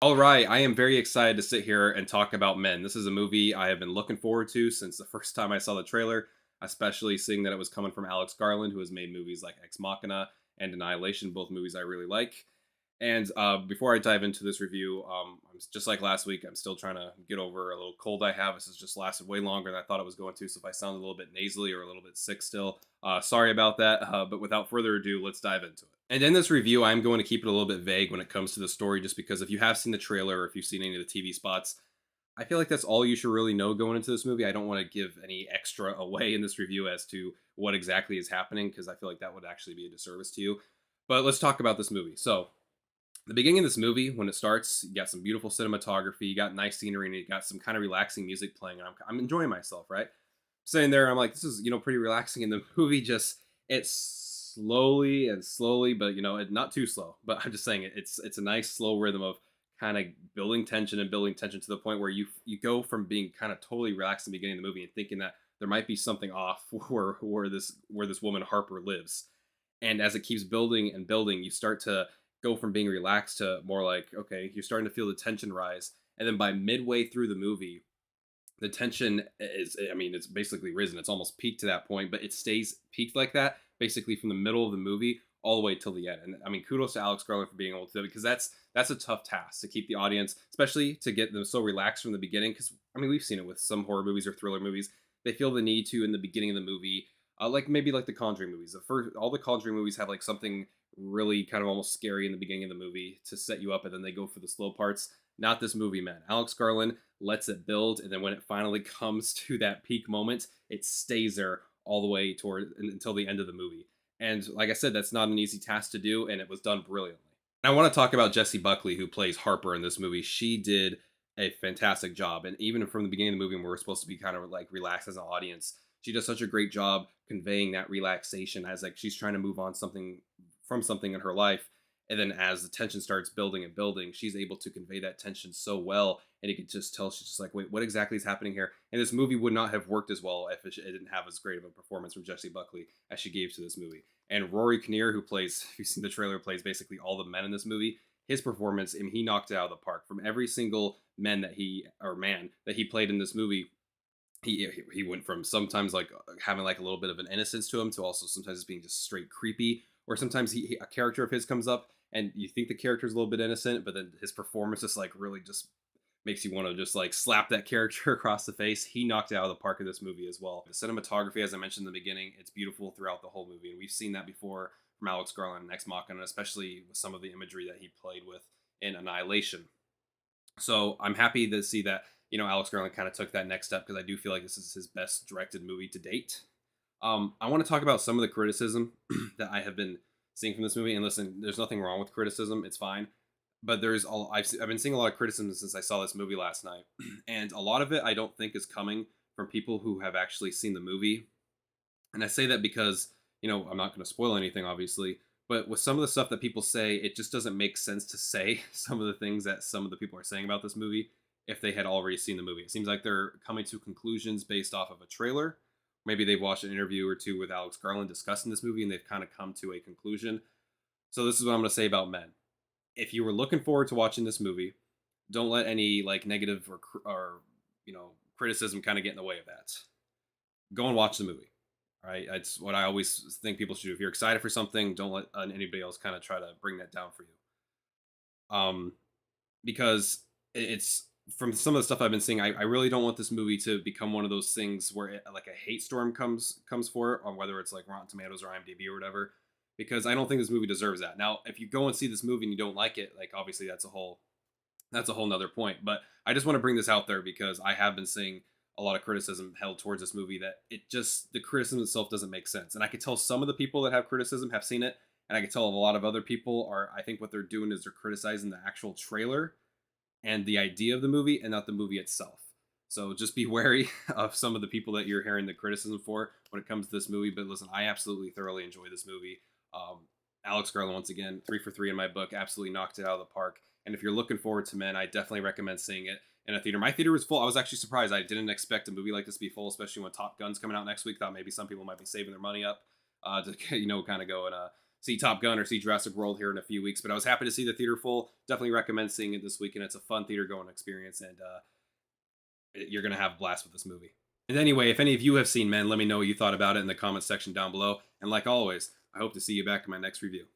All right, I am very excited to sit here and talk about Men. This is a movie I have been looking forward to since the first time I saw the trailer, especially seeing that it was coming from Alex Garland, who has made movies like Ex Machina and Annihilation, both movies I really like. And before I dive into this review, just like last week, I'm still trying to get over a little cold I have. This has just lasted way longer than I thought it was going to. So if I sound a little bit nasally or a little bit sick still, sorry about that. But without further ado, let's dive into it. And in this review, I'm going to keep it a little bit vague when it comes to the story, just because if you have seen the trailer or if you've seen any of the TV spots, I feel like that's all you should really know going into this movie. I don't want to give any extra away in this review as to what exactly is happening, because I feel like that would actually be a disservice to you. But let's talk about this movie. So, the beginning of this movie, when it starts, you got some beautiful cinematography, you got nice scenery, and you got some kind of relaxing music playing, and I'm enjoying myself, right? Sitting there, I'm like, this is pretty relaxing, and the movie just it's slowly and slowly, but not too slow. But I'm just saying it's a nice slow rhythm of kind of building tension to the point where you go from being kind of totally relaxed in the beginning of the movie and thinking that there might be something off where this woman Harper lives, and as it keeps building and building, you start to go from being relaxed to more like, okay, you're starting to feel the tension rise. And then by midway through the movie, the tension is, I mean, it's basically risen. It's almost peaked to that point, but it stays peaked like that basically from the middle of the movie all the way till the end. And I mean, kudos to Alex Garland for being able to do it, because that's a tough task to keep the audience, especially to get them so relaxed from the beginning. Because I mean, we've seen it with some horror movies or thriller movies. They feel the need to in the beginning of the movie, like maybe like the Conjuring movies. The first, all the Conjuring movies have like something really kind of almost scary in the beginning of the movie to set you up, and then they go for the slow parts. Not this movie, man. Alex Garland lets it build, and then when it finally comes to that peak moment, it stays there all the way toward until the end of the movie. And like I said, that's not an easy task to do, and it was done brilliantly. And I want to talk about Jessie Buckley, who plays Harper in this movie. She did a fantastic job, and even from the beginning of the movie, when we're supposed to be kind of like relaxed as an audience, she does such a great job conveying that relaxation as like she's trying to move on something from something in her life. And then as the tension starts building and building, she's able to convey that tension so well. And you can just tell she's just like, wait, what exactly is happening here? And this movie would not have worked as well if it didn't have as great of a performance from Jessie Buckley as she gave to this movie. And Rory Kinnear, who plays, if you've seen the trailer, plays basically all the men in this movie. His performance, I mean, he knocked it out of the park. From every single man that he played in this movie, he went from sometimes like having like a little bit of an innocence to him to also sometimes being just straight creepy, or sometimes a character of his comes up and you think the character's a little bit innocent, but then his performance just like really just makes you want to just like slap that character across the face. He knocked it out of the park of this movie as well. The cinematography, as I mentioned in the beginning, it's beautiful throughout the whole movie, and we've seen that before from Alex Garland and Ex Machina, especially with some of the imagery that he played with in Annihilation. So I'm happy to see that Alex Garland kind of took that next step, because I do feel like this is his best directed movie to date. I want to talk about some of the criticism that I have been seeing from this movie. And listen, there's nothing wrong with criticism; it's fine. But I've been seeing a lot of criticism since I saw this movie last night, and a lot of it I don't think is coming from people who have actually seen the movie. And I say that because, I'm not going to spoil anything, obviously, but with some of the stuff that people say, it just doesn't make sense to say some of the things that some of the people are saying about this movie if they had already seen the movie. It seems like they're coming to conclusions based off of a trailer. Maybe they've watched an interview or two with Alex Garland discussing this movie and they've kind of come to a conclusion. So this is what I'm going to say about Men. If you were looking forward to watching this movie, don't let any like negative or criticism kind of get in the way of that. Go and watch the movie. All right, it's what I always think people should do. If you're excited for something, don't let anybody else kind of try to bring that down for you. Um, because it's from some of the stuff I've been seeing. I really don't want this movie to become one of those things where like a hate storm comes for it, on whether it's like Rotten Tomatoes or IMDb or whatever. Because I don't think this movie deserves that. Now, if you go and see this movie and you don't like it, like obviously that's a whole nother point. But I just want to bring this out there because I have been seeing a lot of criticism held towards this movie that the criticism itself doesn't make sense. And I could tell some of the people that have criticism have seen it, and I could tell a lot of other people are, I think what they're doing is they're criticizing the actual trailer and the idea of the movie and not the movie itself. So just be wary of some of the people that you're hearing the criticism for when it comes to this movie. But listen, I absolutely thoroughly enjoy this movie. Um, Alex Garland, once again, 3 for 3 in my book, absolutely knocked it out of the park. And if you're looking forward to Men, I definitely recommend seeing it in a theater. My theater was full. I was actually surprised. I didn't expect a movie like this to be full, especially when Top Gun's coming out next week. Thought maybe some people might be saving their money up to kind of go and see Top Gun or see Jurassic World here in a few weeks. But I was happy to see the theater full. Definitely recommend seeing it this weekend. It's a fun theater going experience, and you're gonna have a blast with this movie. And anyway, if any of you have seen Men, let me know what you thought about it in the comments section down below. And like always, I hope to see you back in my next review.